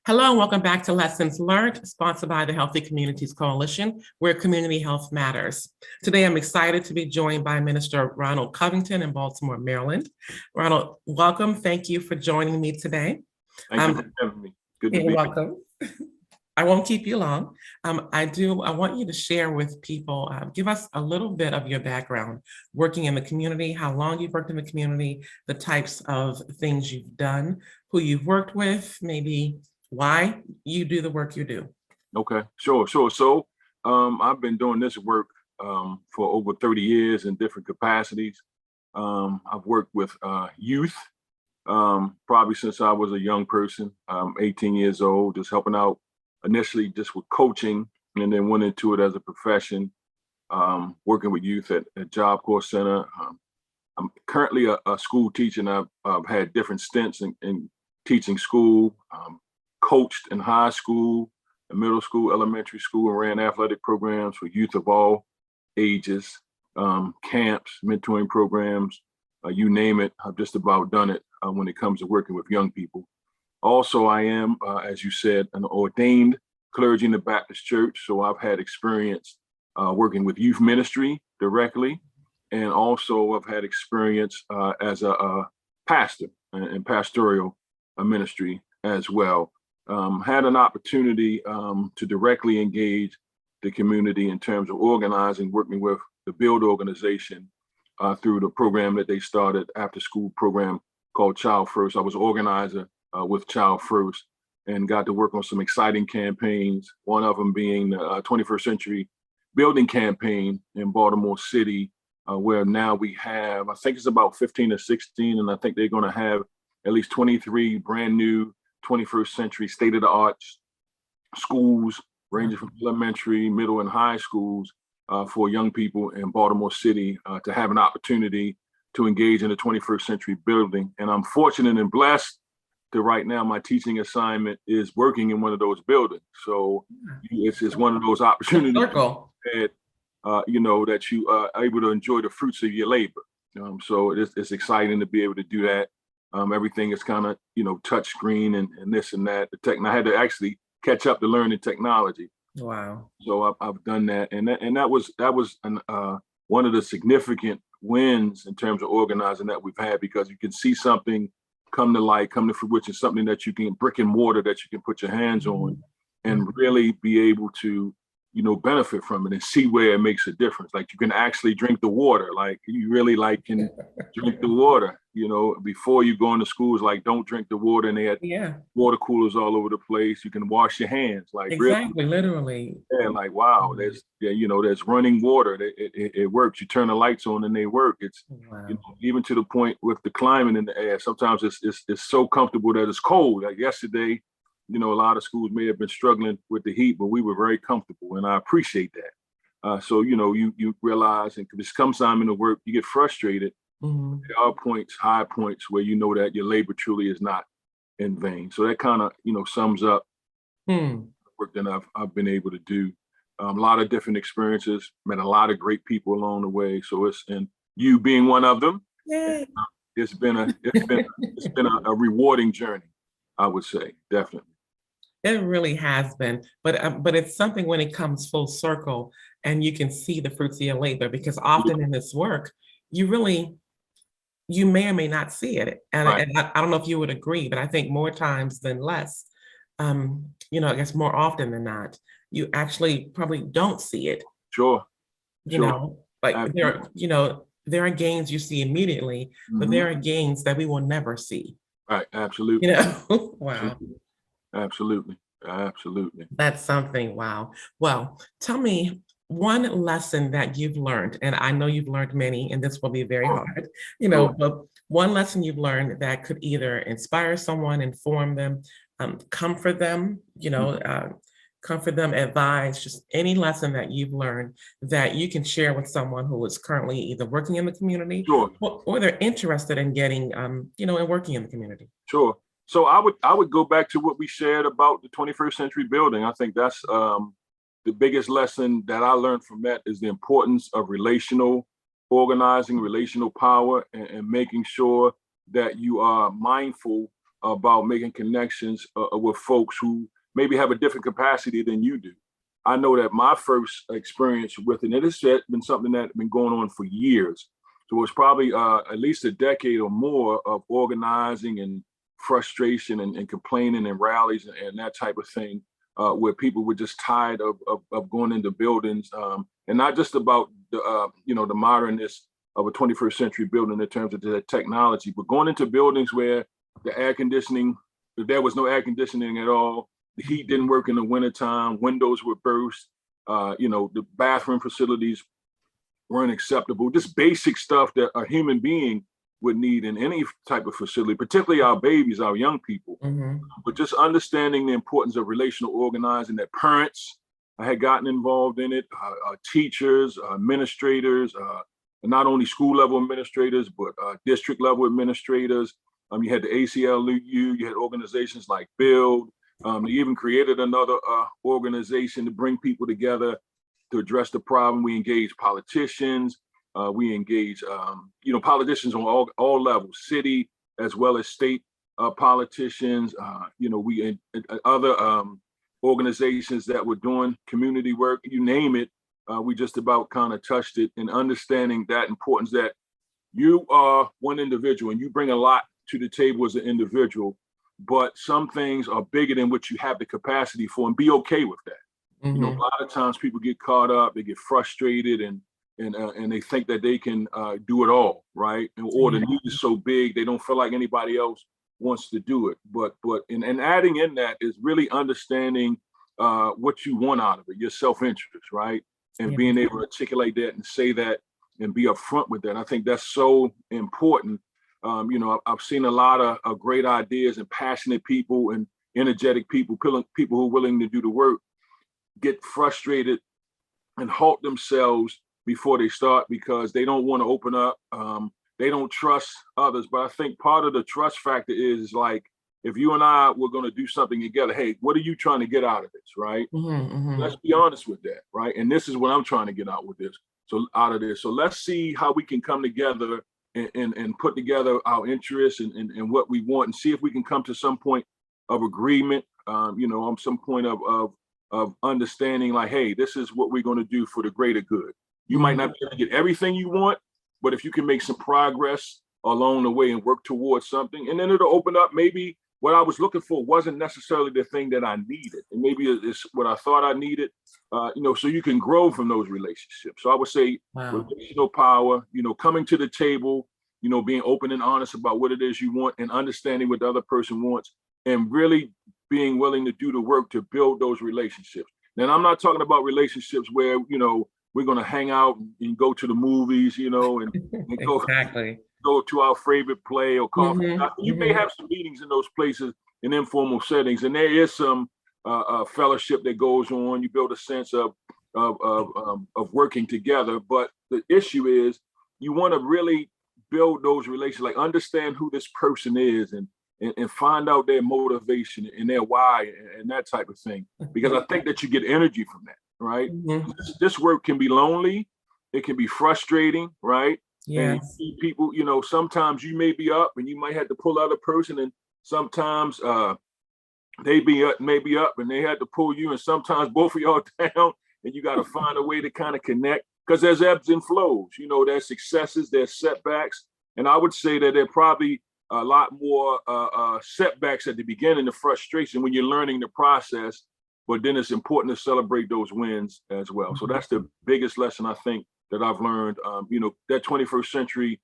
Hello and welcome back to Lessons Learned, sponsored by the Healthy Communities Coalition, where community health matters. Today, I'm excited to be joined by Minister Ronald Covington in Baltimore, Maryland. Ronald, welcome. Thank you for joining me today. Thank you for having me. Good to be You're here. welcome. I won't keep you long. I want you to share with people, give us a little bit of your background, working in the community, how long you've worked in the community, the types of things you've done, who you've worked with, maybe why you do the work you do. Okay, sure. So I've been doing this work for over 30 years in different capacities. I've worked with youth probably since I was a young person, 18 years old, just helping out initially just with coaching, and then went into it as a profession, working with youth at Job Corps Center. I'm currently a school teacher, and I've had different stints in teaching school, coached in high school, middle school, elementary school, and ran athletic programs for youth of all ages, camps, mentoring programs, you name it. I've just about done it when it comes to working with young people. Also, I am, as you said, an ordained clergy in the Baptist Church. So I've had experience working with youth ministry directly. And also I've had experience as a pastor and pastoral ministry as well. Had an opportunity to directly engage the community in terms of organizing, working with the Build organization through the program that they started, after school program called Child First. I was organizer with Child First and got to work on some exciting campaigns, one of them being the 21st Century Building Campaign in Baltimore City, where now we have, I think it's about 15 or 16, and I think they're going to have at least 23 brand new 21st century state-of-the-art schools, ranging from elementary, middle, and high schools for young people in Baltimore City to have an opportunity to engage in the 21st century building. And I'm fortunate and blessed to right now, my teaching assignment is working in one of those buildings. So it's one of those opportunities that, that you are able to enjoy the fruits of your labor. So it's exciting to be able to do that. Everything is kind of, touch screen and this and that. I had to actually catch up to learn the technology. Wow. So I've done that. And that was one of the significant wins in terms of organizing that we've had, because you can see something come to light, come to fruition, something that you can, brick and mortar that you can put your hands on and really be able to, benefit from it and see where it makes a difference. Like you can actually drink the water, like you really can drink the water, before you go into schools, like don't drink the water, and they had water coolers all over the place. You can wash your hands, like exactly, really, literally. Yeah, like wow, there's running water. It works. You turn the lights on and they work. It's even to the point with the climate in the air. Sometimes it's so comfortable that it's cold. Like yesterday, a lot of schools may have been struggling with the heat, but we were very comfortable, and I appreciate that. So you realize, and this comes time in the work, you get frustrated. There are high points where you know that your labor truly is not in vain. So that kind of sums up the work that I've been able to do. A lot of different experiences, met a lot of great people along the way. So and you being one of them, it's been a rewarding journey, I would say, definitely. It really has been, but it's something when it comes full circle and you can see the fruits of your labor, because often in this work, you may or may not see it. And, right. and I don't know if you would agree, but I think more times than less, I guess more often than not, you actually probably don't see it. Sure. There are gains you see immediately, but there are gains that we will never see. Right, absolutely. Wow. Absolutely. That's something, wow. Well, tell me one lesson that you've learned, and I know you've learned many, and this will be very hard, but one lesson you've learned that could either inspire someone, inform them, comfort them, advise, just any lesson that you've learned that you can share with someone who is currently either working in the community or they're interested in getting, and working in the community. Sure. So I would go back to what we shared about the 21st century building. I think that's the biggest lesson that I learned from that is the importance of relational organizing, relational power, and making sure that you are mindful about making connections with folks who maybe have a different capacity than you do. I know that my first experience with it, and it's been something that's been going on for years. So it's probably at least a decade or more of organizing and frustration and complaining and rallies and that type of thing, where people were just tired of going into buildings, and not just about the modernness of a 21st century building in terms of the technology, but going into buildings where there was no air conditioning at all. The heat didn't work in the wintertime. Windows were burst. The bathroom facilities weren't acceptable. Just basic stuff that a human being would need in any type of facility, particularly our babies, our young people. Mm-hmm. But just understanding the importance of relational organizing, that parents had gotten involved in it, teachers, administrators, not only school level administrators, but district level administrators. You had the ACLU, you had organizations like Build. They even created another organization to bring people together to address the problem. We engage politicians. We engage, politicians on all levels, city as well as state politicians. We other organizations that were doing community work. You name it, we just about kind of touched it. And understanding that importance that you are one individual and you bring a lot to the table as an individual, but some things are bigger than what you have the capacity for, and be okay with that. Mm-hmm. A lot of times people get caught up, they get frustrated, and they think that they can do it all, right? Or the need is so big, they don't feel like anybody else wants to do it. But adding in that is really understanding what you want out of it, your self-interest, right? And being able to articulate that and say that and be upfront with that. I think that's so important. I've seen a lot of great ideas and passionate people and energetic people who are willing to do the work, get frustrated and halt themselves before they start because they don't want to open up. They don't trust others. But I think part of the trust factor is like, if you and I were going to do something together, hey, what are you trying to get out of this, right? Mm-hmm, mm-hmm. Let's be honest with that, right? And this is what I'm trying to get out with this. So out of this. So let's see how we can come together and put together our interests and what we want, and see if we can come to some point of agreement, on some point of understanding, like, hey, this is what we're going to do for the greater good. You might not be able to get everything you want, but if you can make some progress along the way and work towards something, and then it'll open up. Maybe what I was looking for wasn't necessarily the thing that I needed, and maybe it's what I thought I needed, so you can grow from those relationships. So I would say relational power, coming to the table, being open and honest about what it is you want and understanding what the other person wants, and really being willing to do the work to build those relationships. Now, I'm not talking about relationships where, we're going to hang out and go to the movies, and go, exactly. Go to our favorite play or coffee. Mm-hmm. You may have some meetings in those places in informal settings, and there is some fellowship that goes on. You build a sense of working together. But the issue is you want to really build those relations, like understand who this person is and find out their motivation and their why and that type of thing. Because I think that you get energy from that, right? Mm-hmm. This work can be lonely. It can be frustrating, right? Yes. And people, sometimes you may be up and you might have to pull out a person, and sometimes they may be up and they had to pull you, and sometimes both of y'all down, and you got to find a way to kind of connect, because there's ebbs and flows. There's successes, there's setbacks, and I would say that there are probably a lot more setbacks at the beginning, the frustration when you're learning the process, but then it's important to celebrate those wins as well. Mm-hmm. So that's the biggest lesson I think that I've learned. That 21st century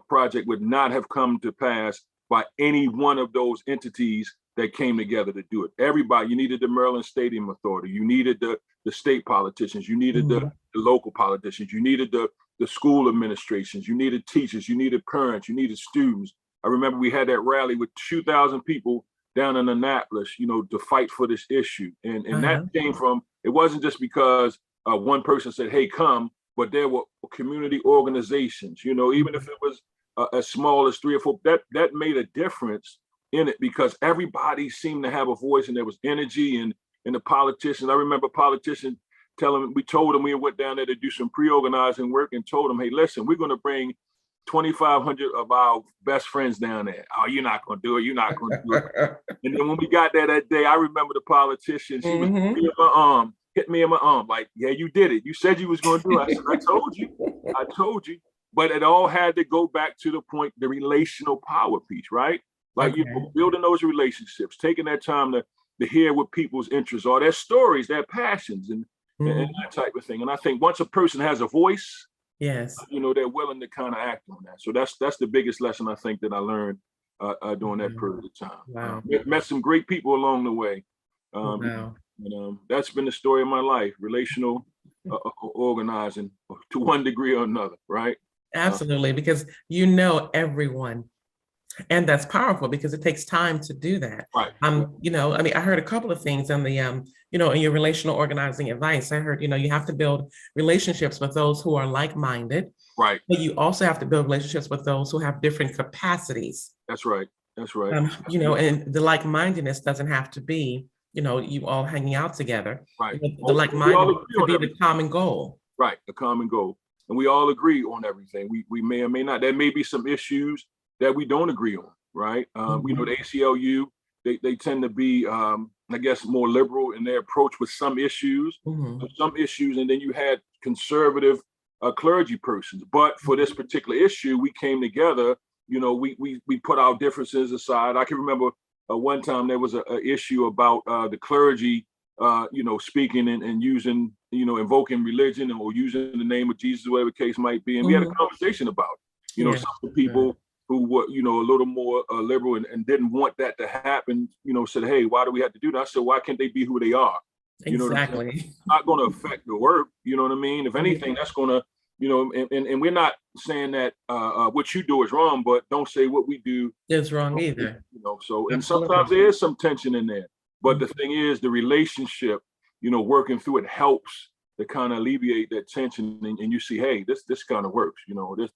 project would not have come to pass by any one of those entities that came together to do it. Everybody, you needed the Maryland Stadium Authority, you needed the state politicians, you needed the local politicians, you needed the school administrations, you needed teachers, you needed parents, you needed students. I remember we had that rally with 2,000 people down in Annapolis, to fight for this issue. And that came from, it wasn't just because one person said, hey, come, but there were community organizations, even if it was as small as 3 or 4, that made a difference in it, because everybody seemed to have a voice, and there was energy and the politicians. I remember politicians we told them we went down there to do some pre-organizing work and told them, hey, listen, we're going to bring 2,500 of our best friends down there. Oh, you're not going to do it. You're not going to do it. And then when we got there that day, I remember the politician, she was hit me in my arm, like, yeah, you did it. You said you was going to do it. I said, I told you. But it all had to go back to the point, the relational power piece, right? Like, building those relationships, taking that time to hear what people's interests are, their stories, their passions, and that type of thing. And I think once a person has a voice, yes, they're willing to kind of act on that. So that's the biggest lesson I think that I learned during that period of time. Wow. Met some great people along the way. Wow. And that's been the story of my life, relational organizing to one degree or another, right? Absolutely, because everyone. And that's powerful because it takes time to do that. Right. I heard a couple of things in the, in your relational organizing advice. I heard, you have to build relationships with those who are like-minded. Right. But you also have to build relationships with those who have different capacities. That's right. That's right. And the like-mindedness doesn't have to be, you all hanging out together. Right. The like-minded could be the common goal. Right. The common goal. And we all agree on everything. We may or may not. There may be some issues that we don't agree on, right? The ACLU, they tend to be, I guess, more liberal in their approach with some issues, and then you had conservative clergy persons. But for this particular issue, we came together. We put our differences aside. I can remember one time there was an issue about the clergy, speaking and using, invoking religion or using the name of Jesus, whatever the case might be, and we had a conversation about it. Some people who were, a little more liberal and didn't want that to happen, said, hey, why do we have to do that? I said, why can't they be who they are? Exactly. It's not going to affect the work. You know what I mean? If anything, that's going to, and we're not saying that what you do is wrong, but don't say what we do is wrong either. So, and sometimes there is some tension in there. But the thing is, the relationship, working through it helps to kind of alleviate that tension, and you see, hey, this kind of works,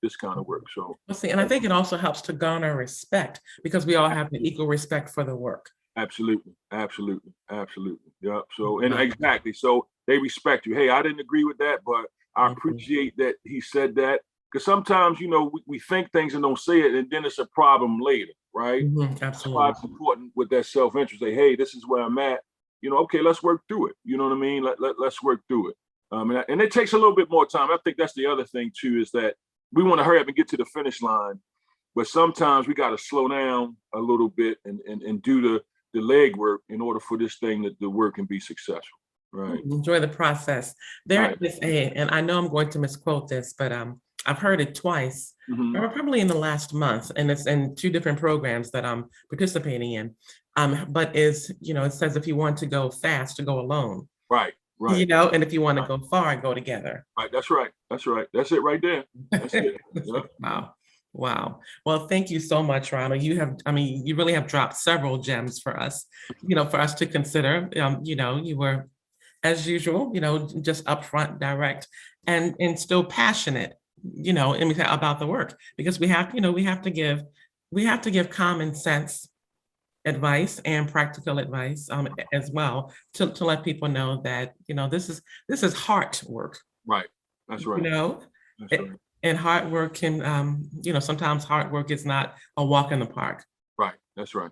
this kind of works. So and I think it also helps to garner respect because we all have the equal respect for the work. Absolutely. Yeah. So, and exactly. So they respect you. Hey, I didn't agree with that, but I appreciate that he said that. Because sometimes, we think things and don't say it, and then it's a problem later, right? Absolutely. That's why it's important with that self-interest. Say, hey, this is where I'm at. Okay, let's work through it. You know what I mean? Let's work through it. And it takes a little bit more time. I think that's the other thing too, is that we want to hurry up and get to the finish line, but sometimes we got to slow down a little bit and do the legwork in order for this thing that the work can be successful. Right. Enjoy the process. There is and I know I'm going to misquote this, but I've heard it twice, probably in the last month, and it's in two different programs that I'm participating in. But it says if you want to go fast, to go alone. Right. Right. And if you want to go far, go together. Right. That's right. That's it right there. That's it. Yeah. Wow. Well, thank you so much, Ronald. You really have dropped several gems for us, for us to consider. You were, as usual, just upfront, direct, and still passionate, about the work, because we have to give common sense advice and practical advice as well to let people know that this is hard work. Right. That's right. That's right. And hard work can sometimes hard work is not a walk in the park. Right. That's right.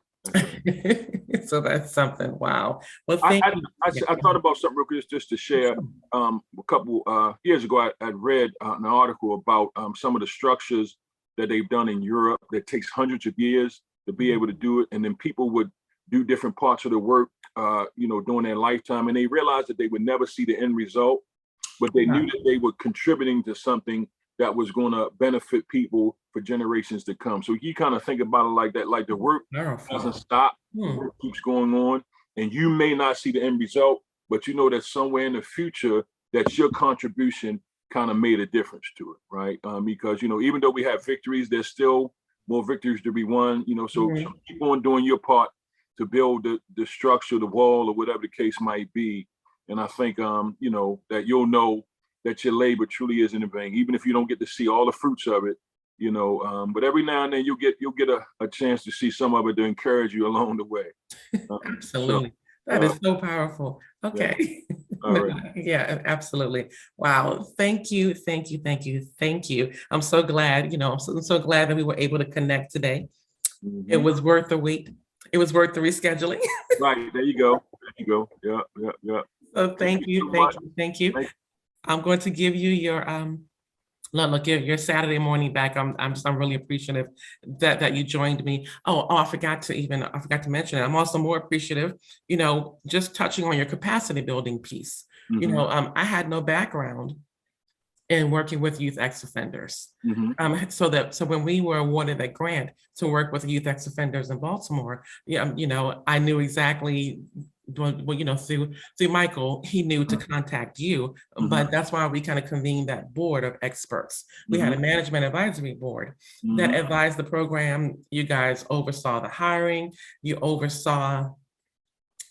So that's something. Wow. Well, I thought about something real quick just to share. A couple years ago, I read an article about some of the structures that they've done in Europe that takes hundreds of years to be able to do it. And then people would do different parts of the work, during their lifetime. And they realized that they would never see the end result, but they knew that they were contributing to something that was going to benefit people for generations to come. So you kind of think about it like that, like the work doesn't stop, the work keeps going on, and you may not see the end result, but you know that somewhere in the future that your contribution kind of made a difference to it, right? Because, even though we have victories, there's still more victories to be won, so keep on doing your part to build the structure, the wall, or whatever the case might be. And I think, that you'll know that your labor truly isn't in vain, even if you don't get to see all the fruits of it, but every now and then you'll get a chance to see some of it to encourage you along the way. Absolutely. That is so powerful. Okay. All right. Yeah, absolutely. Wow. Thank you. Thank you. Thank you. Thank you. I'm so glad, I'm so glad that we were able to connect today. It Mhm. was worth the wait. It was worth the rescheduling. Right. There you go. There you go. Yeah. Yeah. Yeah. So Thank thank you you. so Thank much. you. Thank you. Thank I'm going to give you your look, your Saturday morning back. I'm really appreciative that you joined me. I forgot to mention it. I'm also more appreciative, just touching on your capacity building piece. Mhm. I had no background in working with youth ex-offenders. Mhm. So when we were awarded that grant to work with youth ex-offenders in Baltimore, yeah, I knew exactly, through Michael, he knew to contact you, Mhm. but that's why we kind of convened that board of experts. We had Mhm. a management advisory board that Mhm. advised the program. You guys oversaw the hiring, you oversaw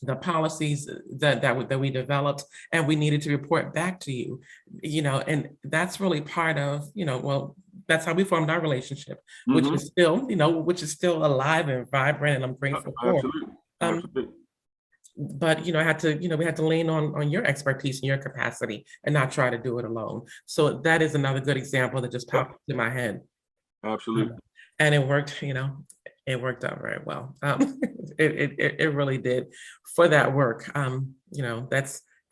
the policies that we developed, and we needed to report back to you, and that's really part of, well, that's how we formed our relationship, which Mhm. is still, alive and vibrant, and I'm grateful for. Absolutely. Um, Absolutely. but I had to, we had to lean on your expertise and your capacity and not try to do it alone. So that is another good example that just Yep. popped into my head. Absolutely. Um, and it worked, it worked out very well. It really did for that work.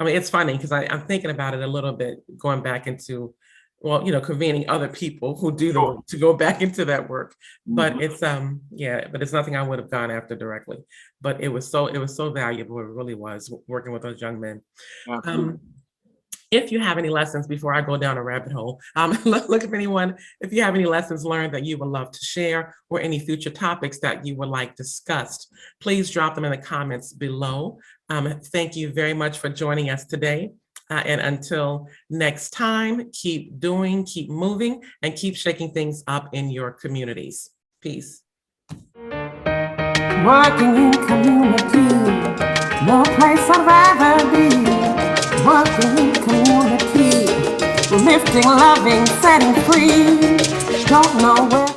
It's funny because I'm thinking about it a little bit, going back into, well, convening other people who do the Sure. work to go back into that work. But Mhm. but it's nothing I would have gone after directly. But it was so valuable. It really was, working with those young men. Absolutely. Um, if you have any lessons, before I go down a rabbit hole, if you have any lessons learned that you would love to share, or any future topics that you would like discussed, please drop them in the comments below. Thank you very much for joining us today. And until next time, keep doing, keep moving, and keep shaking things up in your communities. Peace. Working in community, no place I'd rather be. Working in community, lifting, loving, setting free. Don't know where